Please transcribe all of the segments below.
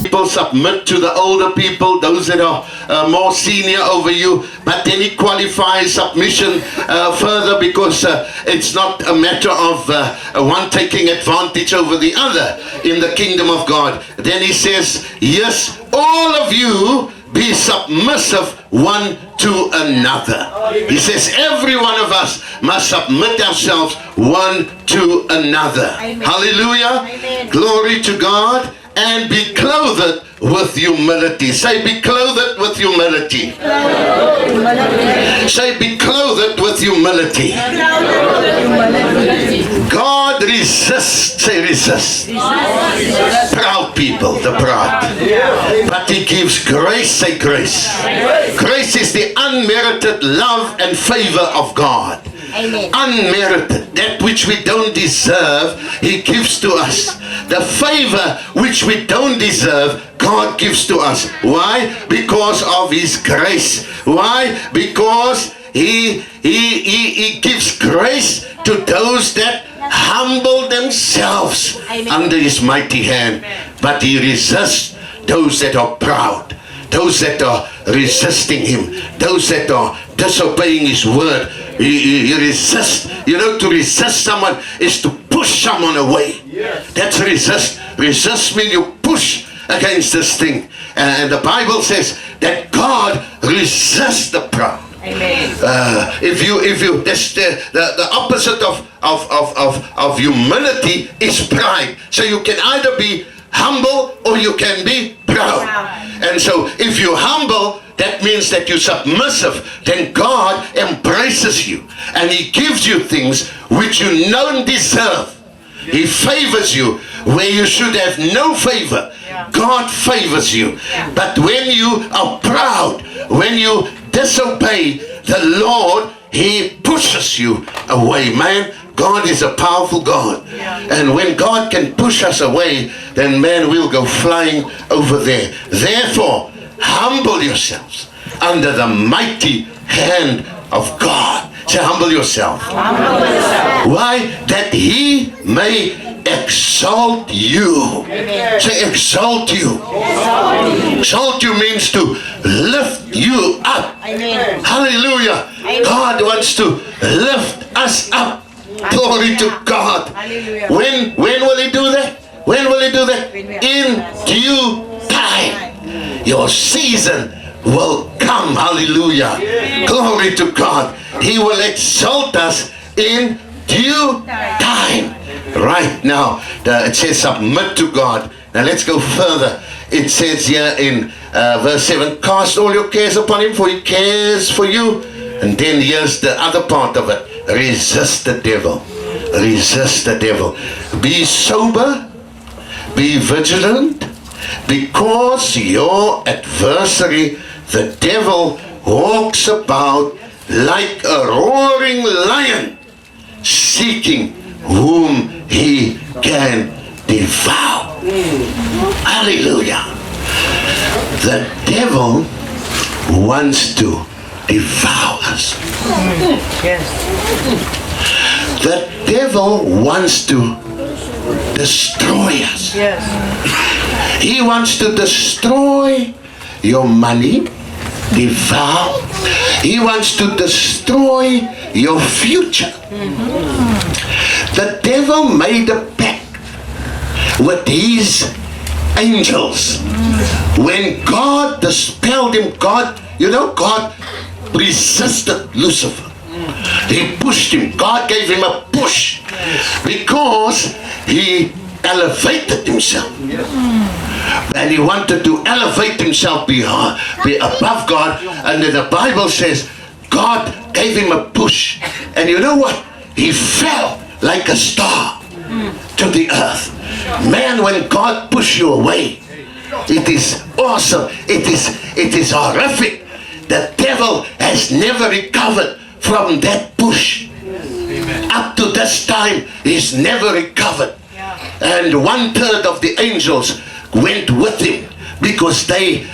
People submit to the older people, those that are more senior over you, but then he qualifies submission further, because it's not a matter of one taking advantage over the other in the kingdom of God. Then he says, yes, all of you be submissive one to another. He says every one of us must submit ourselves one to another. Amen. Hallelujah. Amen. Glory to God. And be clothed with humility. Say, be clothed with humility. Say, be clothed with humility. God resists, say resist. Proud people, the proud. But he gives grace, say grace. Grace is the unmerited love and favor of God. Amen. Unmerited, that which we don't deserve, he gives to us. The favor which we don't deserve, God gives to us. Why? Because of his grace. Why? Because he gives grace to those that humble themselves. Amen. Under his mighty hand. Amen. But he resists those that are proud, those that are resisting him, those that are disobeying his word. He resists. You know, to resist someone is to push someone away. Yes. That's resist. Resist means you push against this thing. And the Bible says that God resists the proud. Amen. If you that's the opposite of humility is pride. So you can either be humble or you can be proud. And so if you're humble, that means that you're submissive. Then God embraces you and he gives you things which you don't deserve. He favors you where you should have no favor. God favors you. But when you are proud, when you disobey the Lord, he pushes you away. Man, God is a powerful God. And when God can push us away, then man, we'll go flying over there. Therefore, humble yourselves under the mighty hand of God. Say, humble yourself. Humble yourself. Why? That he may exalt you. Amen. Say, exalt you. Exalt you means to lift you up. Amen. Hallelujah. Amen. God wants to lift us up. Glory to God. Hallelujah. When will he do that? When will he do that? In due time. Your season will come. Hallelujah. Yeah. Glory to God. He will exalt us in due time. Right now, it says submit to God Now let's go further. It says here in verse 7, cast all your cares upon him, for he cares for you. And then here's the other part of it. Resist the devil. Resist the devil. Be sober, be vigilant, because your adversary, the devil, walks about like a roaring lion, seeking whom he can devour. Hallelujah. The devil wants to devour us. Yes. The devil wants to destroy us. Yes. He wants to destroy your money, devour. He wants to destroy your future. The devil made a pact with his angels. When God dispelled him, God resisted Lucifer. He pushed him. God gave him a push because he elevated himself. And he wanted to elevate himself be above God. And then the Bible says God gave him a push. And you know what? He fell like a star to the earth. Man, when God pushes you away, it is awesome. It is horrific. The devil has never recovered from that push. Up to this time, he's never recovered. And 1/3 of the angels went with him because they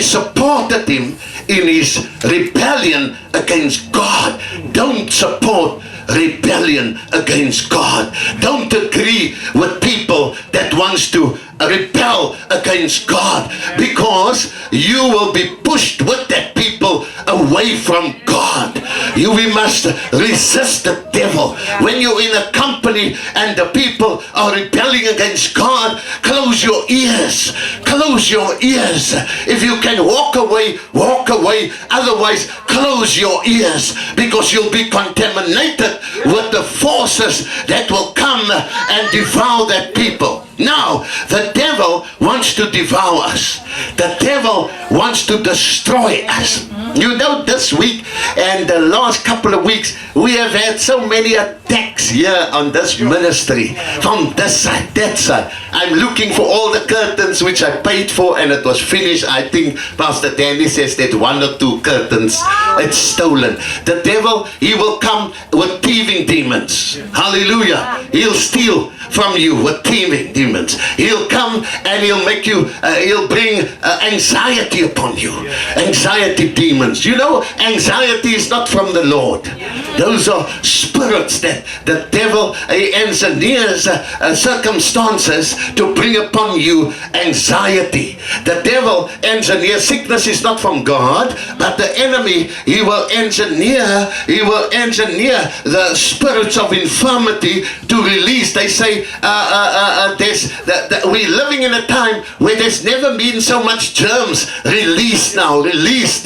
supported him in his rebellion against God. Don't support rebellion against God. Don't agree with people that wants to rebel against God, because you will be pushed with that people away from God. We must resist the devil. When you're in a company and the people are rebelling against God, close your ears. Close your ears. If you can walk away, walk away. Otherwise, close your ears, because you'll be contaminated with the forces that will come and devour that people. Now, the devil wants to devour us. The devil wants to destroy us. You know, this week and the last couple of weeks, we have had so many attacks here on this ministry. From this side, that side. I'm looking for all the curtains which I paid for, and it was finished. I think Pastor Danny says that 1 or 2 curtains, it's stolen. The devil, he will come with thieving demons. Hallelujah. He'll steal from you with thieving demons. He'll come and he'll make you, he'll bring anxiety upon you. Anxiety demons. You know, anxiety is not from the Lord. Those are spirits that the devil engineers circumstances to bring upon you anxiety. The devil engineers, sickness is not from God, but the enemy, he will engineer the spirits of infirmity to release. They say we're living in a time where there's never been so much germs released now. Released.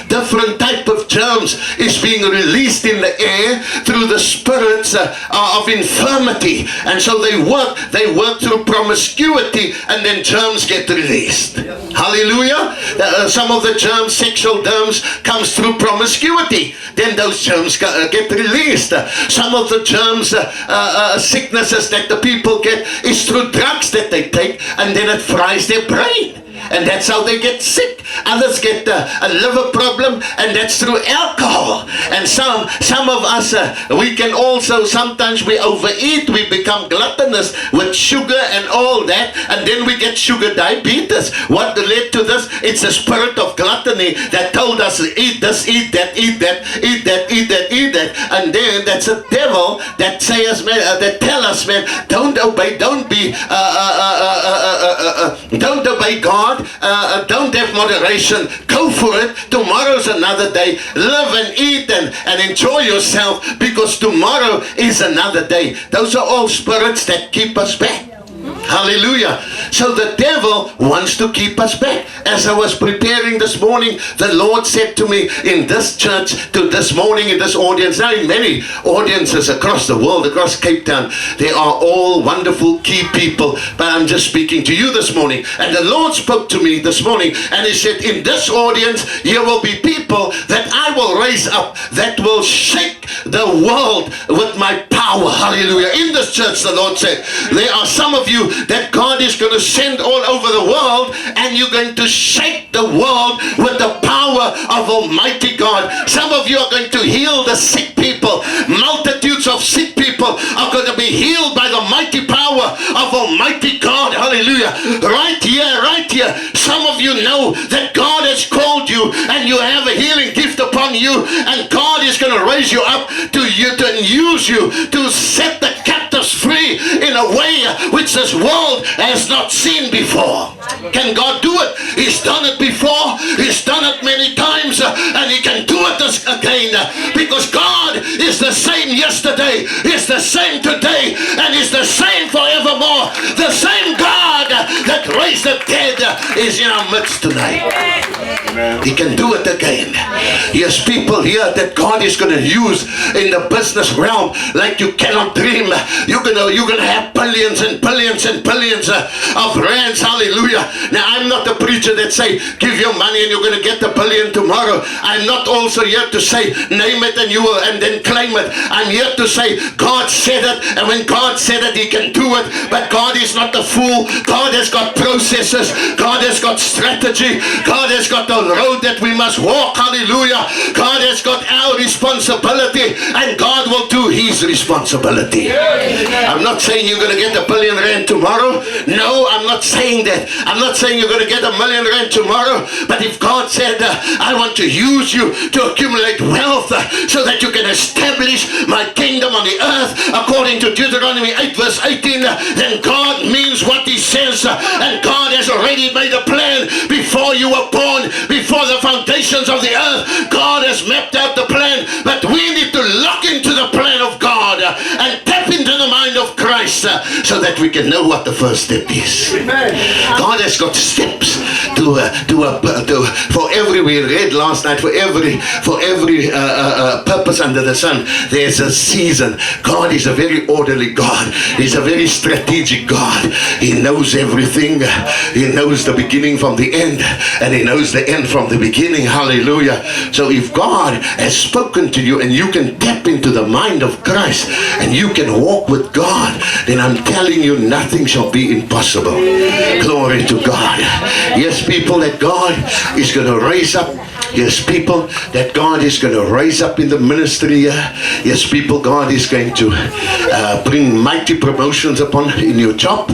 Different type of germs is being released in the air through the spirits of infirmity. And so they work through promiscuity, and then germs get released. Hallelujah. Some of the germs, sexual germs, comes through promiscuity. Then those germs get released. Some of the germs, sicknesses that the people get is through drugs that they take, and then it fries their brain. And that's how they get sick. Others get a liver problem, and that's through alcohol. And some of us, we can also, sometimes we overeat, we become gluttonous with sugar and all that, and then we get sugar diabetes. What led to this? It's the spirit of gluttony that told us, eat this, eat that, eat that, eat that, eat that, eat that. And then that's a devil that say us, man, that tell us, man, don't obey, don't obey God. Don't have moderation. Go for it. Tomorrow's another day. Live and eat and enjoy yourself, because tomorrow is another day. Those are all spirits that keep us back. Hallelujah. So the devil wants to keep us back. As I was preparing this morning, the Lord said to me in this church, to this morning in this audience, now in many audiences across the world, across Cape Town, they are all wonderful key people, but I'm just speaking to you this morning. And the Lord spoke to me this morning and he said, in this audience, here will be people that I will raise up that will shake the world with my power. Hallelujah. In this church, the Lord said, there are some of you that God is going to send all over the world, and you're going to shake the world with the power of Almighty God. Some of you are going to heal the sick people. Multitudes of sick people are going to be healed by the mighty power of Almighty God. Hallelujah. Right here. Some of you know that God has called you and you have a healing gift upon you, and God is going to raise you up to use you to set the captives free in a way which this world has not seen before. Can God do it? He's done it before. He's done it many times, and he can do it again, because God is the same yesterday, is the same today, and is the same forevermore. The same God that raised the dead is in our midst tonight. He can do it again. Yes, people here that God is going to use in the business realm like you cannot dream. You're gonna have billions and billions and billions of rands. Hallelujah. Now, I'm not a preacher that say give your money and you're going to get the billion tomorrow. I'm not also here to say name it and you will, and then claim it. I'm here to say God said it, and when God said it, he can do it. But God is not a fool. God has got processes. God has got strategy. God has got the road that we must walk. Hallelujah. God has got our responsibility, and God will do his responsibility. I'm not saying you're going to get a billion rand tomorrow. No, I'm not saying that. I'm not saying you're going to get $1 million tomorrow. But if God said, I want to use you to accumulate wealth so that you can establish my kingdom on the earth according to Deuteronomy 8 verse 18, then God means what he says, and God has already made a plan before you were born, before the foundations of the earth. God has mapped out the plan, but we need to look into the plan of God and tap into the mind of Christ so that we can know what the first step is. God has got steps for every, we read last night, for every purpose under the sun, there's a season. God is a very orderly God. He's a very strategic God. He knows everything. He knows the beginning from the end, and he knows the end from the beginning. Hallelujah. So if God has spoken to you and you can tap into the mind of Christ and you can walk with God, then I'm telling you, nothing shall be impossible. Glory to God. Yes, people that God is going to raise up. Yes, people that God is going to raise up in the ministry. Yes, people, God is going to bring mighty promotions upon in your job,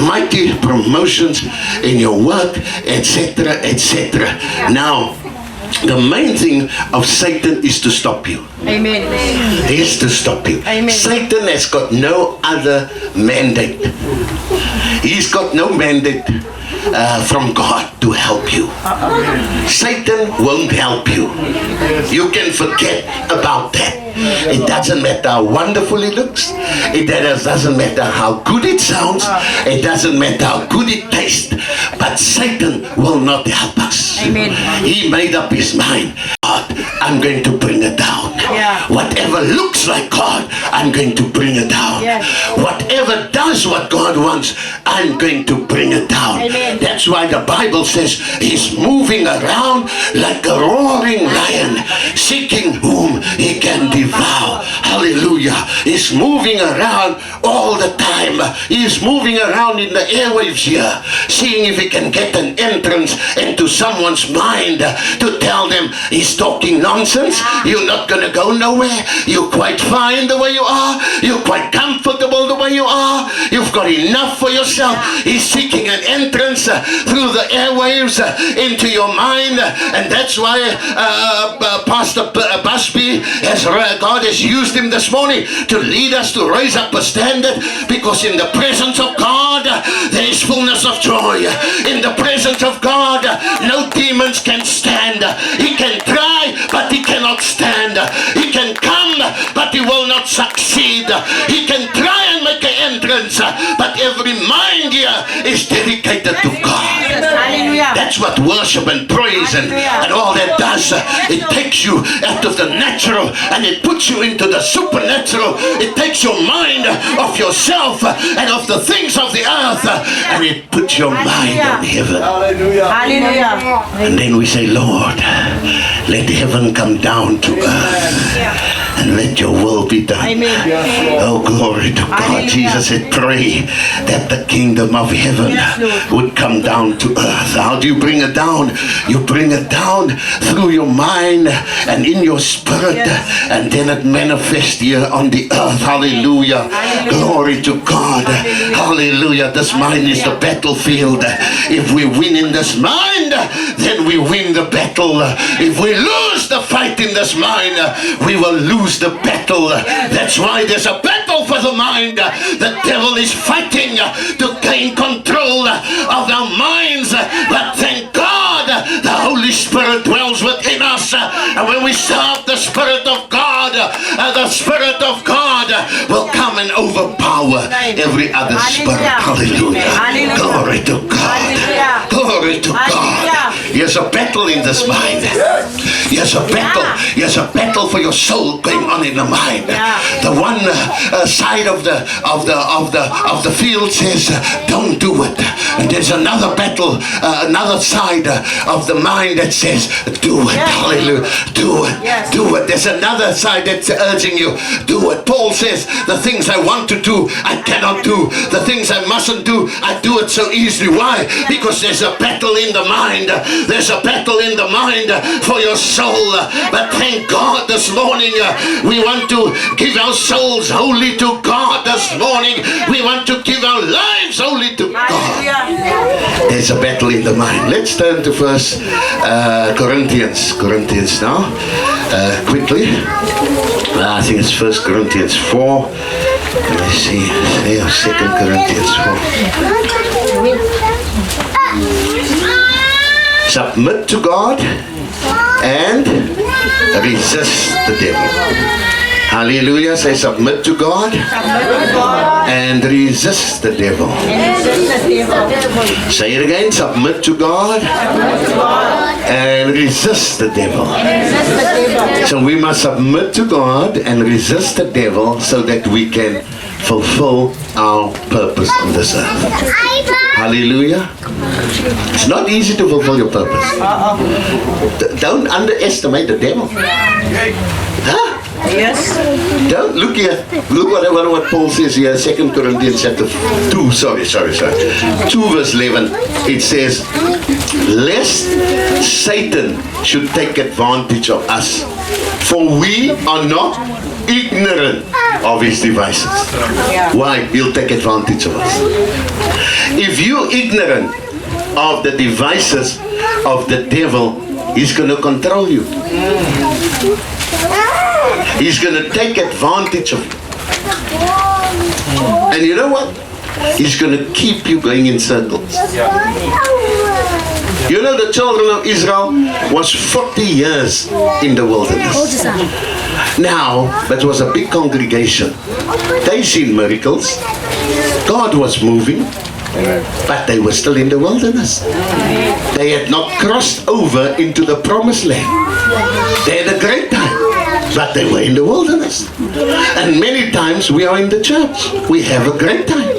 mighty promotions in your work, etc., etc. Now, the main thing of Satan is to stop you. Amen. He is to stop you. Amen. Satan has got no other mandate. He's got no mandate from God to help you. Satan won't help you. You can forget about that. It doesn't matter how wonderful it looks. It doesn't matter how good it sounds. It doesn't matter how good it tastes. But Satan will not help us. Amen. He made up his mind. God, I'm going to bring it down. Yeah. Whatever looks like God, I'm going to bring it down. Yes. Whatever does what God wants, I'm going to bring it down. Amen. That's why the Bible says he's moving around like a roaring lion, seeking whom he can devour. Hallelujah. He's moving around all the time. He's moving around in the airwaves here, seeing if he can get an entrance into someone's mind to tell them he's talking nonsense. You're not going to go nowhere. You're quite fine the way you are. You're quite comfortable the way you are. You've got enough for yourself. He's seeking an entrance through the airwaves into your mind, and that's why Pastor Busby God has used him this morning to lead us to raise up a standard, because in the presence of God there is fullness of joy. In the presence of God no demons can stand. He can try, but he cannot stand. He can come, but he will not cannot succeed. He can try and make an entrance, but every mind here is dedicated to God. Hallelujah. That's what worship and praise and all that does. It takes you out of the natural and it puts you into the supernatural. It takes your mind off yourself and of the things of the earth, and it puts your mind on heaven. Hallelujah. And then we say, Lord, let heaven come down to earth and let your will be done. Amen. Oh, glory to God. Hallelujah. Jesus said, pray that the kingdom of heaven would come down to earth. How do you bring it down? You bring it down through your mind and in your spirit, and then it manifests here on the earth. Hallelujah. Glory to God. Hallelujah. This mind is the battlefield. If we win in this mind, then we win the battle. If we lose the fight in this mind, we will lose the battle. That's why there's a battle for the mind. The devil is fighting to gain control of our minds, but thank God the Holy Spirit dwells within us, and when we serve the Spirit of God, the Spirit of God will come and overpower every other spirit. Hallelujah. Glory to God. Glory to God. There's a battle in this mind. There's a battle. There's a battle for your soul going on in the mind. The one side of the field says, don't do it. And there's another battle, another side of the mind that says, do it. Hallelujah. Do it. Do it. There's another side that's urging you, do it. Paul says, the things I want to do, I cannot do. The things I mustn't do, I do it so easily. Why? Because there's a battle in the mind. There's a battle in the mind for your soul. But thank God this morning, we want to give our souls wholly to God this morning. We want to give our lives wholly to God. There's a battle in the mind. Let's turn to First Corinthians now, quickly. I think it's 1 Corinthians 4. Let me see. 2 Corinthians 4. Submit to God and resist the devil. Hallelujah. Say, submit to God and resist the devil. Say it again. Submit to God and resist the devil. So we must submit to God and resist the devil so that we can fulfill our purpose on this earth. Hallelujah. It's not easy to fulfill your purpose. Don't underestimate the devil. Huh? Yes. Don't look here. Look what Paul says here, 2 Corinthians chapter 2, sorry. 2 verse 11. It says, lest Satan should take advantage of us, for we are not ignorant of his devices. Why? He'll take advantage of us. If you're ignorant of the devices of the devil, he's going to control you. He's going to take advantage of you. And you know what? He's going to keep you going in circles. You know, the children of Israel was 40 years in the wilderness. Now, that was a big congregation. They seen miracles. God was moving. But they were still in the wilderness. They had not crossed over into the promised land. They had a great time, but they were in the wilderness. And many times we are in the church. We have a great time.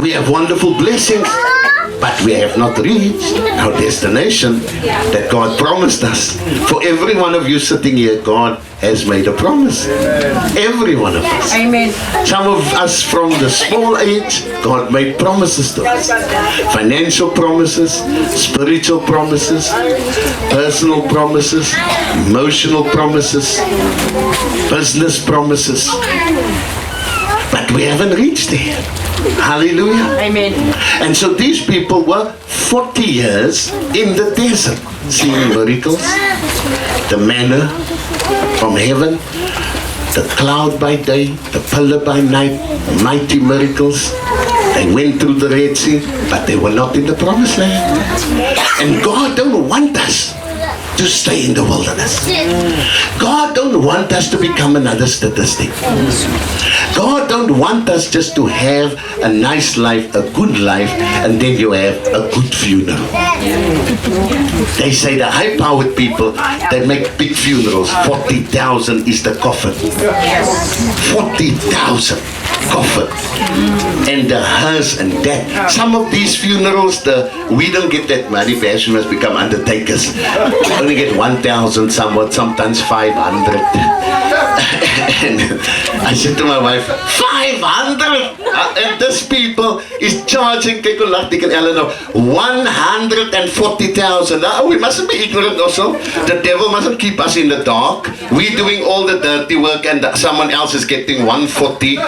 We have wonderful blessings, but we have not reached our destination that God promised us. For every one of you sitting here, God has made a promise. Every one of us. Amen. Some of us from the small age, God made promises to us. Financial promises, spiritual promises, personal promises, emotional promises, business promises. But we haven't reached there. Hallelujah. Amen. And so these people were 40 years in the desert, seeing miracles, the manna from heaven, the cloud by day, the pillar by night, mighty miracles. They went through the Red Sea, but they were not in the promised land. And God don't want us to stay in the wilderness. God don't want us to become another statistic. God don't want us just to have a nice life, a good life, and then you have a good funeral. They say the high-powered people, they make big funerals. 40,000 is the coffin. 40,000 coffin. And the hearse and that. Some of these funerals, we don't get that money. Perhaps we must become undertakers. We only get 1,000 somewhat, sometimes 500. And I said to my wife, 500? And this people is charging, kyk hoe lag die kan Eleanor, 140,000. We mustn't be ignorant also. The devil mustn't keep us in the dark. We're doing all the dirty work and someone else is getting 140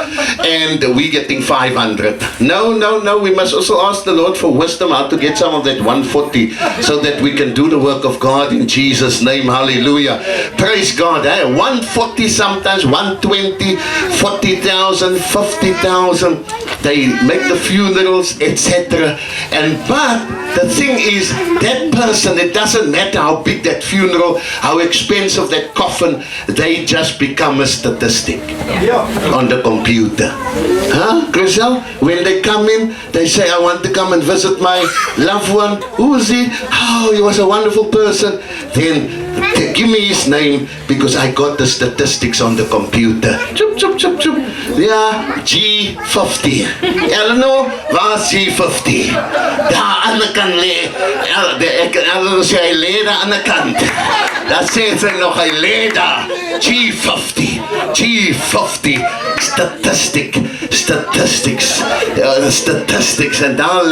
and we getting 500. No. We must also ask the Lord for wisdom how to get some of that 140 so that we can do the work of God in Jesus' name. Hallelujah. Praise God. 140 sometimes, 120, 40,000, 50,000. They make the funerals, etc. But the thing is, that person, it doesn't matter how big that funeral, how expensive that coffin, they just become a statistic on the computer. Huh, Grisel? When they come in, they say, I want to come and visit my loved one. Who is he? Oh, he was a wonderful person. Then give me his name because I got the statistics on the computer. Chup, chup, chup, chup. Yeah, G50. Eleanor, was G50? Daar aan de kant lee. Eleanor sê hy lee daar aan de kant. Daar sê sy nog hy lee daar. G50. G50. Statistics. Statistics. En daar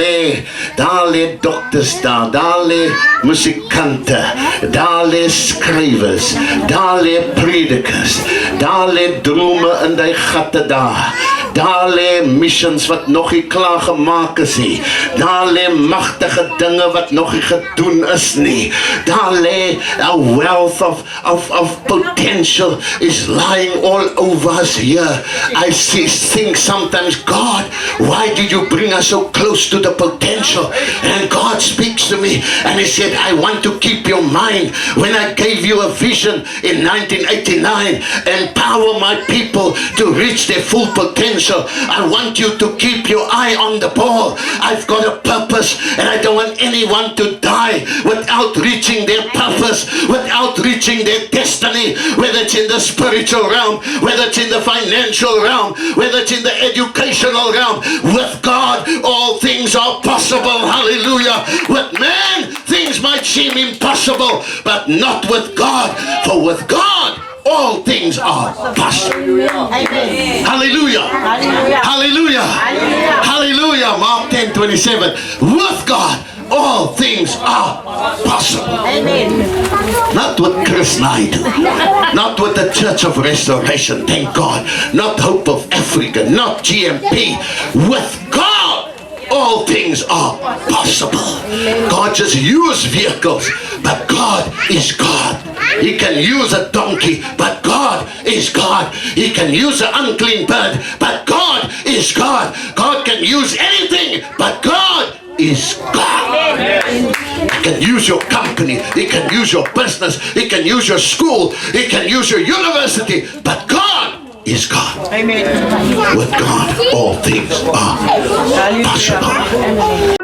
lee dokters daar lee muzikanten, daar lee skrywers, daar lee predikers, daar lee drome in die gatte daar. Daar lê missions wat nog nie klaar gemaak is nie. Daar lê magtige dinge wat nog nie gedoen is nie. Daar lê a wealth of potential is lying all over us here. I think sometimes, God, why did you bring us so close to the potential? And God speaks to me and he said, I want to keep your mind. When I gave you a vision in 1989, empower my people to reach their full potential. I want you to keep your eye on the ball. I've got a purpose and I don't want anyone to die without reaching their purpose, without reaching their destiny, whether it's in the spiritual realm, whether it's in the financial realm, whether it's in the educational realm. With God, all things are possible. Hallelujah. With man, things might seem impossible, but not with God. For with God, all things are possible. Amen. Hallelujah. Hallelujah. Hallelujah. Hallelujah. Hallelujah. Mark 10:27. With God, all things are possible. Amen. Not with Chris Naidoo. Not with the Church of Restoration. Thank God. Not Hope of Africa. Not GMP. With God, all things are possible. God just used vehicles, but God is God. He can use a donkey, but God is God. He can use an unclean bird, but God is God. God can use anything, but God is God. He can use your company. He can use your business. He can use your school. He can use your university, but God is God. Amen. With God, all things are possible.